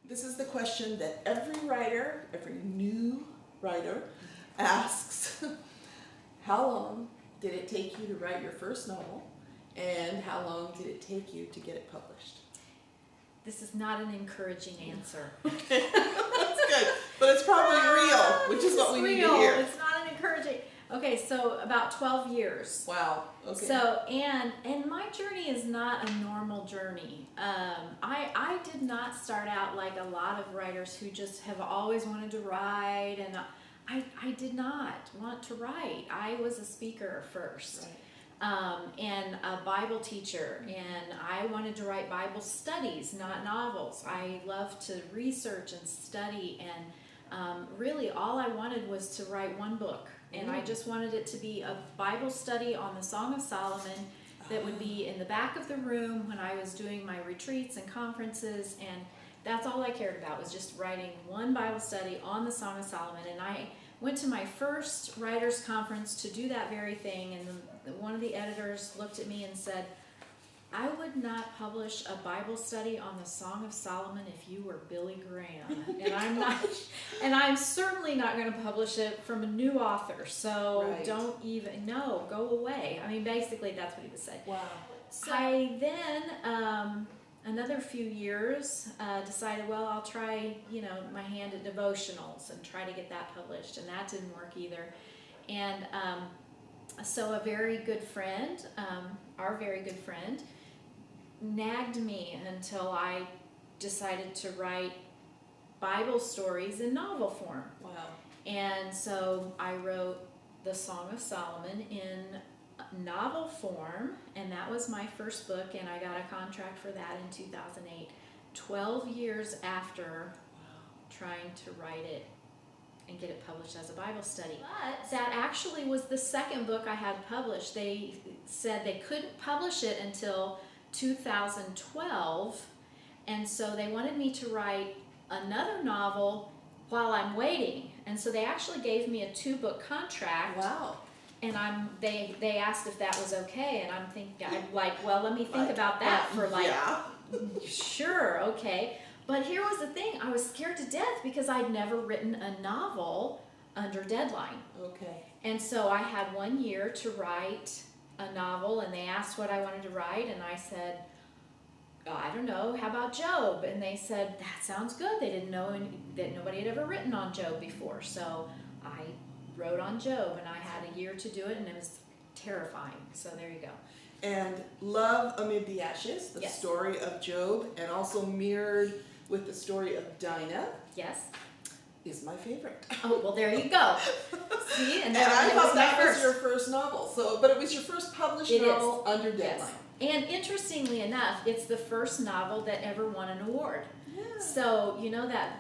This is the question that every writer, every new writer asks. How long did it take you to write your first novel, and how long did it take you to get it published? This is not an encouraging answer. Okay, that's good. But it's probably real, which is what we need to hear. It's not an encouraging. Okay, so about 12 years. Wow. Okay. So and my journey is not a normal journey. I did not start out like a lot of writers who just have always wanted to write, and I did not want to write. I was a speaker first. Right. And a Bible teacher, and I wanted to write Bible studies, not novels. I love to research and study, and really all I wanted was to write one book, and I just wanted it to be a Bible study on the Song of Solomon that would be in the back of the room when I was doing my retreats and conferences, and that's all I cared about, was just writing one Bible study on the Song of Solomon. And I went to my first writers conference to do that very thing, and one of the editors looked at me and said, "I would not publish a Bible study on the Song of Solomon if you were Billy Graham, and I'm not, and I'm certainly not going to publish it from a new author. So don't even go away." I mean, basically that's what he was saying. Wow. So I then another few years decided, well, I'll try my hand at devotionals and try to get that published, and that didn't work either. And so a very good friend, our very good friend, nagged me until I decided to write Bible stories in novel form. Wow. And so I wrote the Song of Solomon in novel form, and that was my first book, and I got a contract for that in 2008, 12 years after trying to write it and get it published as a Bible study. But that actually was the second book I had published. They said they couldn't publish it until 2012, and so they wanted me to write another novel while I'm waiting, and so they actually gave me a 2-book contract. Wow. And they asked if that was okay, and I'm like, well, let me think about that for sure, okay. But here was the thing, I was scared to death because I'd never written a novel under deadline. Okay. And so I had 1 year to write a novel, and they asked what I wanted to write, and I said, I don't know, how about Job? And they said, that sounds good. They didn't know that nobody had ever written on Job before. So I wrote on Job, and I had a year to do it, and it was terrifying. So there you go. And Love Amid the Ashes, the Yes. story of Job, and also mirrored with the story of Dinah, Yes. is my favorite. Oh, well, there you go. See, And I thought that was first. your first novel. But it was your first published It is. novel under deadline. Yes. And interestingly enough, it's the first novel that ever won an award. Yeah. So,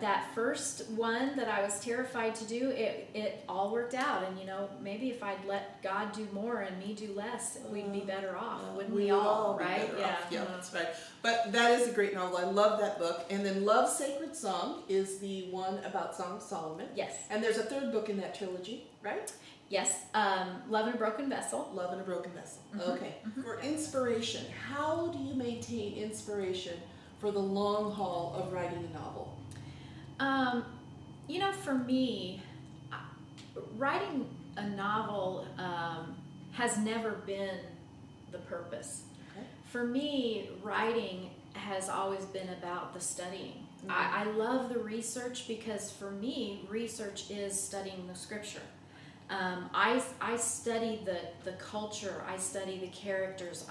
that first one that I was terrified to do, it all worked out. And, maybe if I'd let God do more and me do less, we'd be better off, wouldn't we all, be right? better off. Yeah, that's right. But that is a great novel. I love that book. And then Love Sacred Song is the one about Song of Solomon. Yes. And there's a third book in that trilogy, right? Yes. Love in a Broken Vessel. Love in a Broken Vessel. Mhm. Okay. For inspiration, how do you maintain inspiration for the long haul of writing a novel? For me, writing a novel has never been the purpose. Okay. For me, writing has always been about the studying. Mhm. I love the research because for me, research is studying the scripture. I study the culture, I study the characters,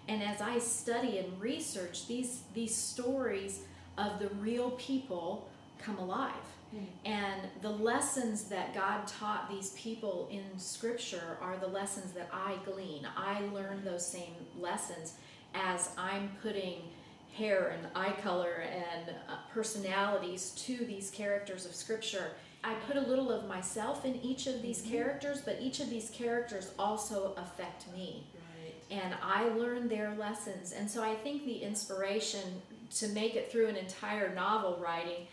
and as I study and research, these stories of the real people come alive. And the lessons that God taught these people in Scripture are the lessons that I glean. I learn those same lessons as I'm putting hair and eye color and personalities to these characters of Scripture. I put a little of myself in each of these characters, but each of these characters also affect me. And I learn their lessons. And so I think the inspiration to make it through an entire novel writing,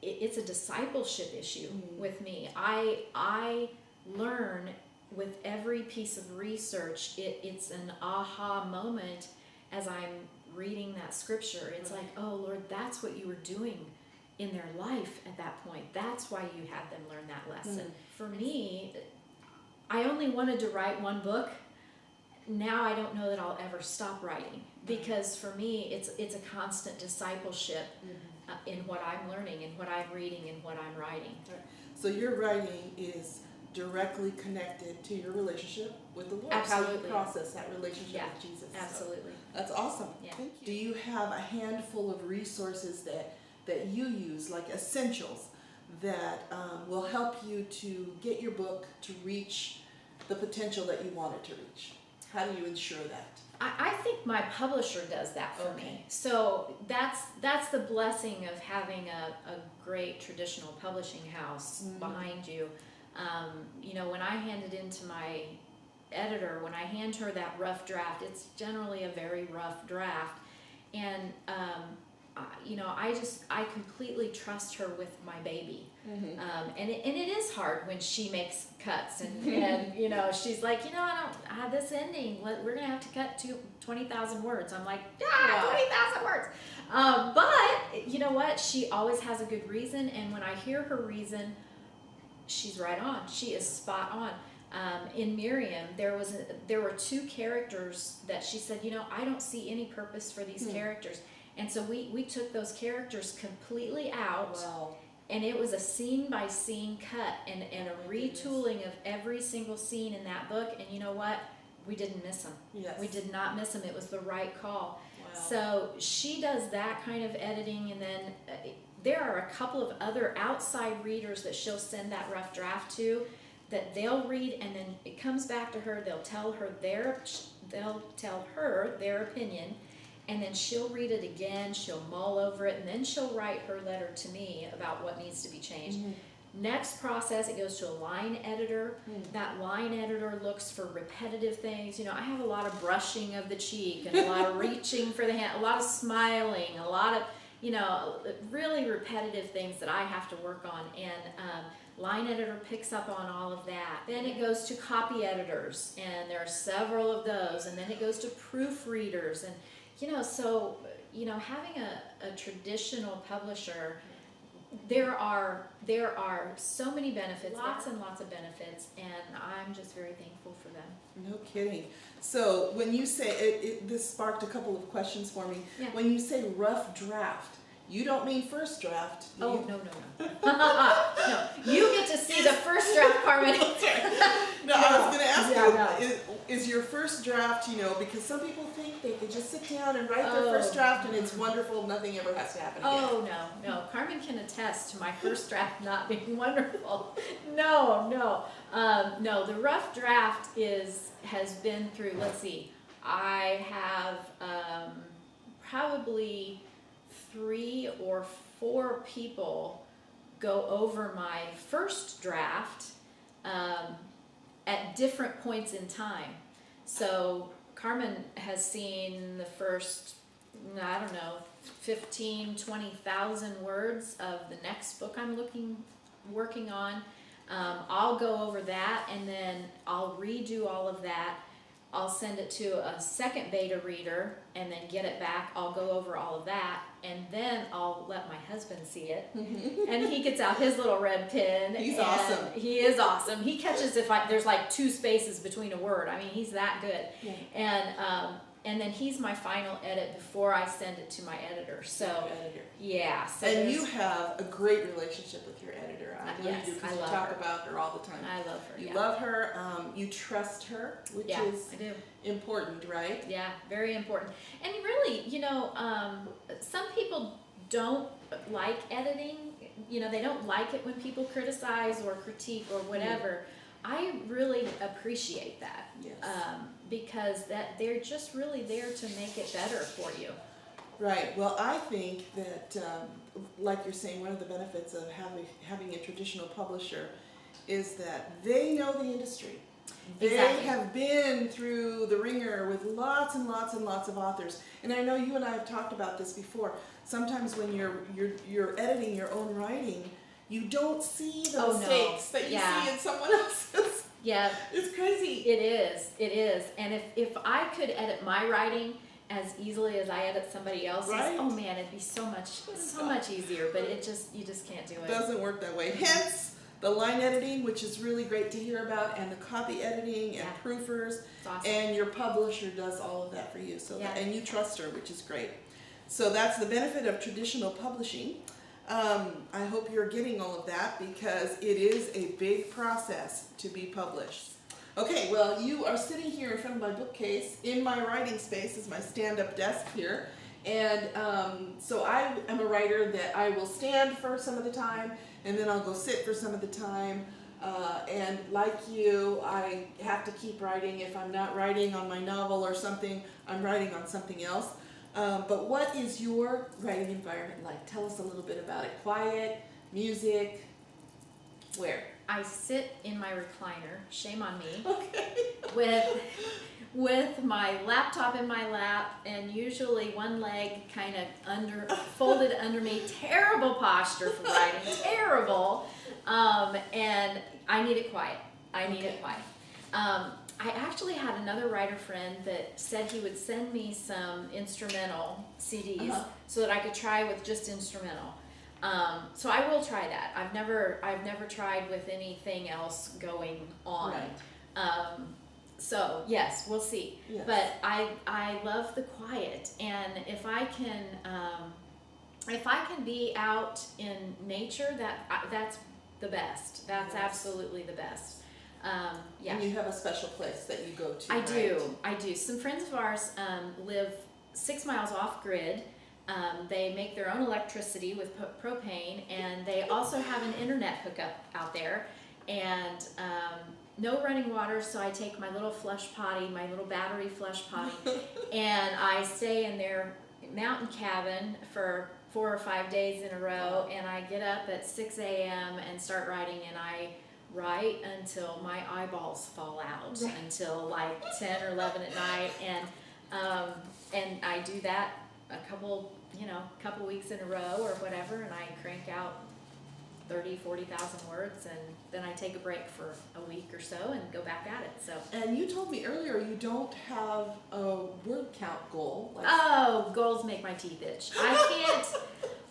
it's a discipleship issue with me. I learn with every piece of research. It's an aha moment as I'm reading that scripture, it's like, oh Lord, that's what you were doing in their life at that point. That's why you had them learn that lesson. For me, I only wanted to write one book. Now I don't know that I'll ever stop writing, because for me it's a constant discipleship in what I'm learning and what I'm reading and what I'm writing. Right. So your writing is directly connected to your relationship with the Lord. Absolutely. How you process that relationship with Jesus. Absolutely. So that's awesome. Yeah. Thank you. Do you have a handful of resources that you use, like essentials, that will help you to get your book to reach the potential that you want it to reach? How do you ensure that? I think my publisher does that for me. So that's the blessing of having a great traditional publishing house behind you. You know, when I hand it into my editor, when I hand her that rough draft, it's generally a very rough draft, and you know, I completely trust her with my baby. And it is hard when she makes cuts and you know, she's like, you know, I don't have this ending. We're gonna have to cut to 20,000 words. I'm like, 20,000 words. But you know what? She always has a good reason, and when I hear her reason, she's right on. She is spot on. In Miriam, there were two characters that she said, you know, I don't see any purpose for these characters. And so we took those characters completely out. Wow. And it was a scene by scene cut and a retooling of every single scene in that book. And you know what? We didn't miss them. Yes. We did not miss them. It was the right call. Wow. So she does that kind of editing. And then there are a couple of other outside readers that she'll send that rough draft to, that they'll read, and then it comes back to her. They'll tell her their opinion. And then she'll read it again, she'll mull over it, and then she'll write her letter to me about what needs to be changed. Next process, it goes to a line editor. That line editor looks for repetitive things. You know, I have a lot of brushing of the cheek and a lot of reaching for the hand, a lot of smiling, a lot of, you know, really repetitive things that I have to work on. And line editor picks up on all of that. Then it goes to copy editors, and there are several of those. And then it goes to proofreaders. And you know, so, you know, having a traditional publisher, there are so many benefits, lots and lots of benefits, and I'm just very thankful for them. No kidding. So when you say, this sparked a couple of questions for me. Yeah. When you say rough draft, you don't mean first draft. Do Oh, you? no. No, you get to see the first draft, Carmen. No, I was going to ask you, no. is your first draft, you know, because some people think they could just sit down and write their first draft and it's wonderful, nothing ever has to happen again. Oh, no. Carmen can attest to my first draft not being wonderful. No, the rough draft has been through, let's see, I have probably 3 or 4 people go over my first draft at different points in time. So Carmen has seen the first, I don't know, 15, 20,000 words of the next book I'm working on. I'll go over that, and then I'll redo all of that. I'll send it to a second beta reader and then get it back. I'll go over all of that, and then I'll let my husband see it. And he gets out his little red pen. He's awesome. He is awesome. He catches if there's like 2 spaces between a word. I mean, he's that good. Yeah. And then he's my final edit before I send it to my editor. So yeah. So and you have a great relationship with your editor. I know yes, you do, because I you love talk her. about her all the time. I love her. You love her. You trust her, which is I do. important, right? Yeah, very important. And really, you know, some people don't like editing. You know, they don't like it when people criticize or critique or whatever. I really appreciate that. Yes. Because they're just really there to make it better for you. Right. Well, I think that, like you're saying, one of the benefits of having a traditional publisher is that they know the industry. They Exactly. have been through the ringer with lots and lots and lots of authors. And I know you and I have talked about this before. Sometimes when you're editing your own writing, you don't see the mistakes that you see in someone else's. Yeah. It's crazy. It is. And if I could edit my writing as easily as I edit somebody else's, Right. oh man, it'd be so much easier. But you just can't do it. Doesn't work that way. Hence the line editing, which is really great to hear about, and the copy editing and Yeah. proofers, It's awesome. and your publisher does all of that for you. So Yeah. and you trust her, which is great. So that's the benefit of traditional publishing. I hope you're getting all of that because it is a big process to be published. Okay, well, you are sitting here in front of my bookcase. In my writing space is my stand-up desk here. And so I am a writer that I will stand for some of the time, and then I'll go sit for some of the time. And like you, I have to keep writing. If I'm not writing on my novel or something, I'm writing on something else. But what is your writing environment like? Tell us a little bit about it. Quiet, music, where? I sit in my recliner, shame on me, Okay. with my laptop in my lap, and usually one leg kind of folded under me. Terrible posture for writing, terrible. And I need it quiet. It quiet. I actually had another writer friend that said he would send me some instrumental CDs so that I could try with just instrumental. So I will try that. I've never tried with anything else going on. Right. So yes, we'll see. Yes. But I love the quiet, and if I can be out in nature, that's the best. That's Yes. absolutely the best. Yeah. And you have a special place that you go to. I right? do. Some friends of ours live 6 miles off grid. They make their own electricity with propane, and they also have an internet hookup out there, and no running water. So I take my little flush potty, my little battery flush potty, and I stay in their mountain cabin for 4 or 5 days in a row, and I get up at 6 a.m. and start writing, and I write until my eyeballs fall out, until like 10 or 11 at night, and I do that a couple weeks in a row or whatever, and I crank out 40,000 words, and then I take a break for a week or so and go back at it. So. And you told me earlier you don't have a word count goal. Oh, goals make my teeth itch.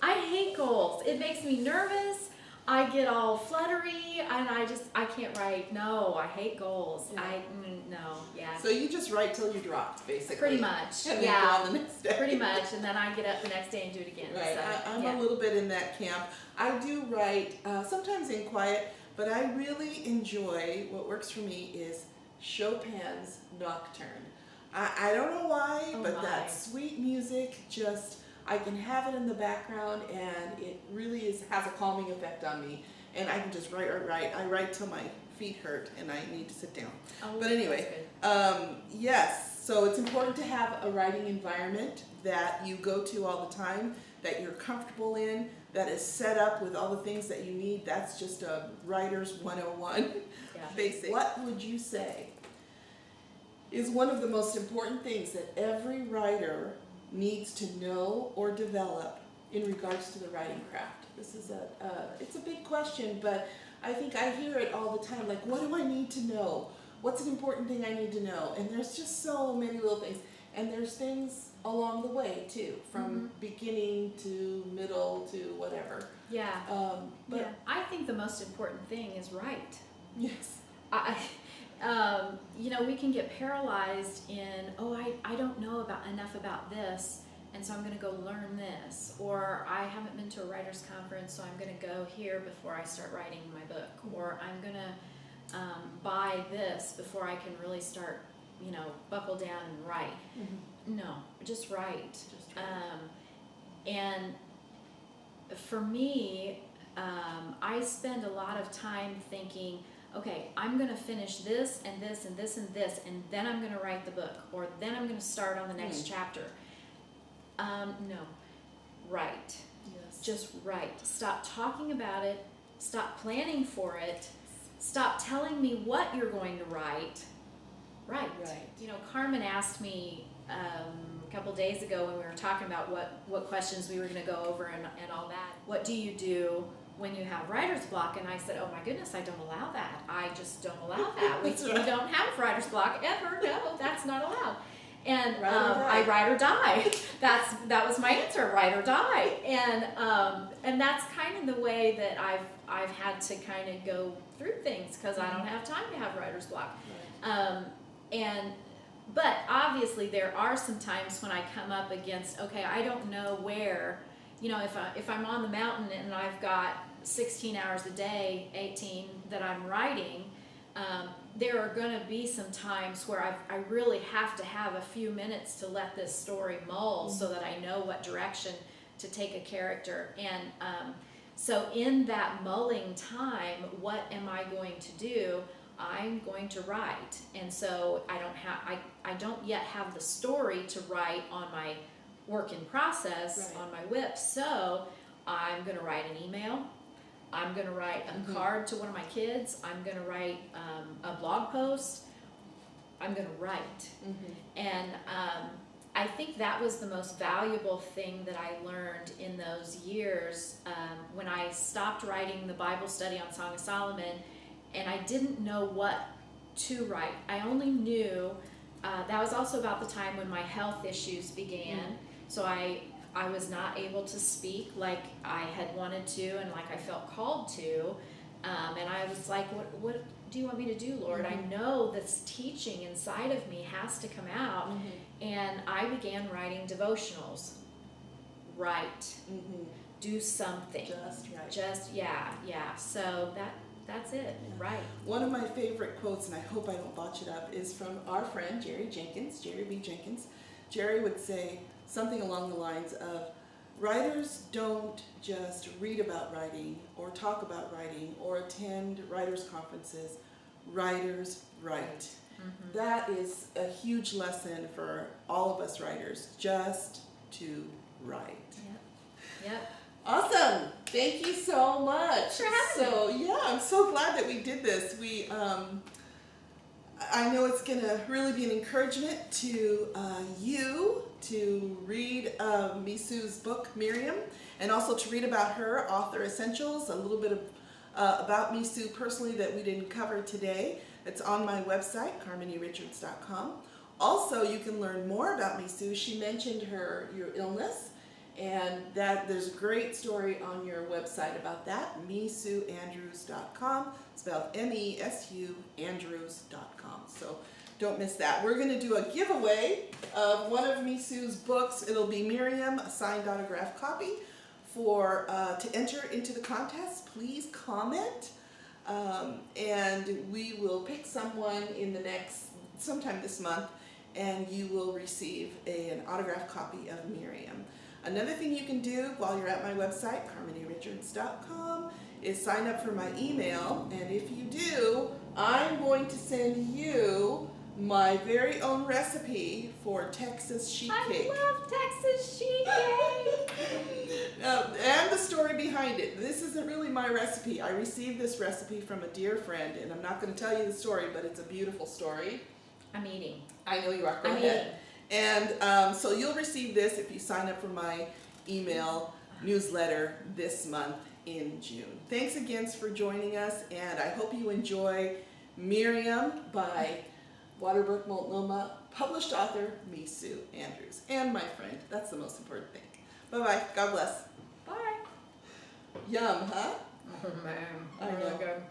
I hate goals. It makes me nervous. I get all fluttery, and I can't write. No, I hate goals. Yeah. No, yeah. So you just write till you dropped, basically. Pretty much, and then yeah. go on the next day. Pretty much, and then I get up the next day and do it again. Right. So, I'm yeah. a little bit in that camp. I do write sometimes in quiet, but I really enjoy. What works for me is Chopin's Nocturne. I don't know why, but that sweet music just. I can have it in the background, and it really has a calming effect on me. And I can just write. I write till my feet hurt, and I need to sit down. Oh, But anyway, yes. So it's important to have a writing environment that you go to all the time, that you're comfortable in, that is set up with all the things that you need. That's just a writer's 101. Yeah. Basic. What would you say is one of the most important things that every writer needs to know or develop in regards to the writing craft? This is it's a big question, but I think I hear it all the time. Like, what do I need to know? What's an important thing I need to know? And there's just so many little things. And there's things along the way too, from beginning to middle to whatever. Yeah. But yeah. I think the most important thing is write. yes. We can get paralyzed in, I don't know enough about this, and so I'm going to go learn this, or I haven't been to a writer's conference, so I'm going to go here before I start writing my book, or I'm going to buy this before I can really start, buckle down and write. Mm-hmm. No, just write. Just write. And for me, I spend a lot of time thinking, okay, I'm going to finish this and this and this and this, and then I'm going to write the book, or then I'm going to start on the next chapter. No. Write. Yes. Just write. Stop talking about it. Stop planning for it. Stop telling me what you're going to write. Write. Right. Carmen asked me a couple days ago when we were talking about what questions we were going to go over and all that. What do you do when you have writer's block? And I said, oh my goodness, I don't allow that. I just don't allow that. We don't have writer's block ever. No, that's not allowed. And Ride or die. I ride or die. That was my answer, ride or die. And that's kind of the way that I've had to kind of go through things, because I don't have time to have writer's block. But obviously there are some times when I come up against, okay, I don't know where, if I'm on the mountain and I've got 16 hours a day, 18 that I'm writing, there are going to be some times where I really have to have a few minutes to let this story mull, so that I know what direction to take a character. And so in that mulling time, what am I going to do? I'm going to write. And so I don't yet have the story to write on my work in process, on my whip. So I'm going to write an email. I'm going to write a card to one of my kids. I'm going to write a blog post. I'm going to write. And I think that was the most valuable thing that I learned in those years, when I stopped writing the Bible study on Song of Solomon, and I didn't know what to write. I only knew, that was also about the time when my health issues began. So I was not able to speak like I had wanted to and like I felt called to. And I was like, what do you want me to do, Lord? I know this teaching inside of me has to come out. And I began writing devotionals. Write. Do something. Just yeah. So that's it. Right. One of my favorite quotes, and I hope I don't botch it up, is from our friend Jerry B. Jenkins. Jerry would say something along the lines of, writers don't just read about writing or talk about writing or attend writers' conferences. Writers write. That is a huge lesson for all of us writers, just to write. Yep. Awesome. Thank you so much. Thanks for having me. Yeah, I'm so glad that we did this. I know it's going to really be an encouragement to you to read Mesu's book, Miriam, and also to read about her, Author Essentials, a little bit of about Mesu personally that we didn't cover today. It's on my website, carmonyrichards.com. Also, you can learn more about Mesu. She mentioned your illness, and that there's a great story on your website about that, mesuandrews.com, spelled MESU Andrews.com. So don't miss that. We're going to do a giveaway of one of Mesu's books. It'll be Miriam, a signed autographed copy. To enter into the contest, please comment, and we will pick someone sometime this month, and you will receive an autographed copy of Miriam. Another thing you can do while you're at my website, carmonyrichards.com, is sign up for my email, and if you do, I'm going to send you my very own recipe for Texas sheet cake. I love Texas sheet cake. And the story behind it. This isn't really my recipe. I received this recipe from a dear friend, and I'm not going to tell you the story, but it's a beautiful story. I'm eating. I know you are. Go ahead. And so you'll receive this if you sign up for my email newsletter this month in June. Thanks again for joining us, and I hope you enjoy Miriam by Waterberg Multnomah, published author Mesu Andrews, and my friend. That's the most important thing. Bye-bye. God bless. Bye. Yum, huh? Oh, man. I know. Really good.